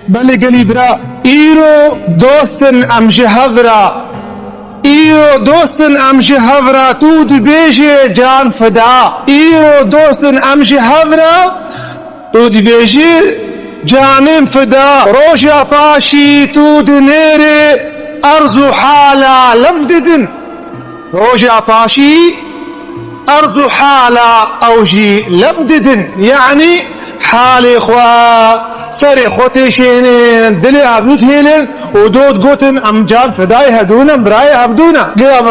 بله گلی برا ایرو دوستن امشه هورا ایرو دوستن امشه هورا تو دبیجه جان فدا ایرو دوستن امشه هورا تو دبیجه جانم فدا روشا پاشی تو دنيري ارزو حالا لفددن روشا پاشی ارزو حالا اوجي لفددن يعني حالي خوا سري خوتي شينين دلي عبدوت هيلين ودود قوتن امجان فداي هدونا براي عبدونا قام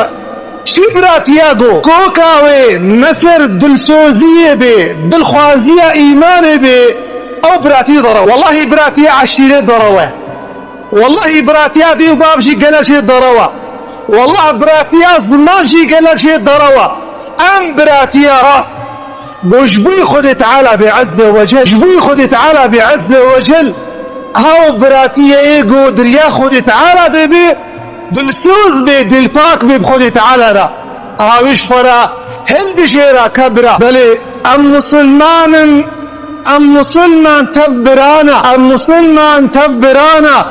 شي براتياغو كوكاوي نسر دلسوزية بي دلخوازية ايمان بي او براتي ضروا والله براتي عشيرة ضروا والله براتي ديو بابشي قلشي ضروا والله براتي زمانشي قلشي ضروا ام براتي راس وجبوي خد تعالى بعز وجل جبوي خد تعالى بعز وجل هاو براتية ايقو دريا خد تعالى دي بي دلسوز بي دلباك بي بخد تعالى را هاوش فرا هل بشيرا كبرا بلي ام مسلمان تبرانا ام مسلمان تبرانا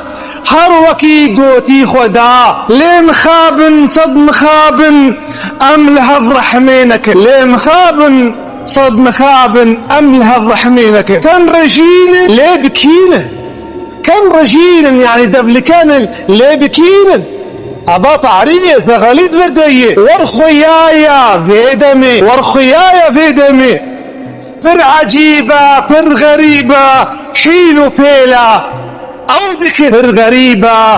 هر وكي قوتي خدا لم خابن صد مخابن ام لهض رحمينك لم خابن صد مخابن ام لهض رحمينك كان رجين ليه بكينه كان رجين يعني دبلكان ليه بكينه هذا تعريه زغليت برديه ورخيايا في دمي ورخيايا في دمي فر عجيبة فر غريبة حيل بيلا او ذكر فر غريبة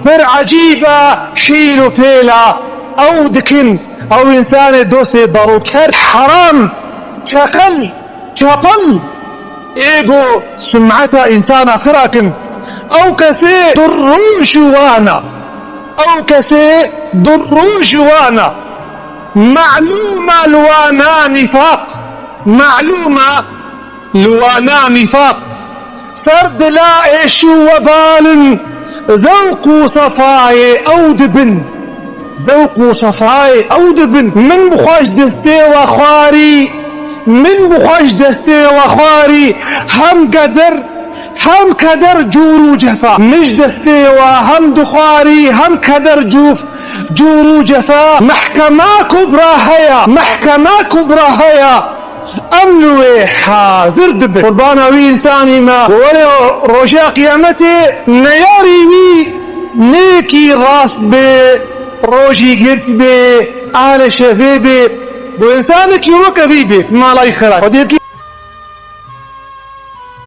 فر عجيبة حيل بيلا او ذكر او انسان دوستي ضرور كر حرام شقل شقل ايجو سمعتها انسان اخراكن او كسي ضرور شوانا او كسي ضرور شوانا معلومة لوانا نفاق معلومة لوانا نفاق سرد لا ايش وبال ذوق صفاي او دبن ذوق صفاي او دبن من بخاش دستي وخاري من بخاش دستي وخاري هم قدر جورو جفا مش دستي وهم دخاري هم قدر جورو جفا محكمة كبرى هيا امنوي حاضر دب قربانا وي انساني ما ولي روشا قيامتي نياري وي نيكي راس بي روشي قرت بي آل شفي بي بو انسانك يوكا بي ما لا يخرج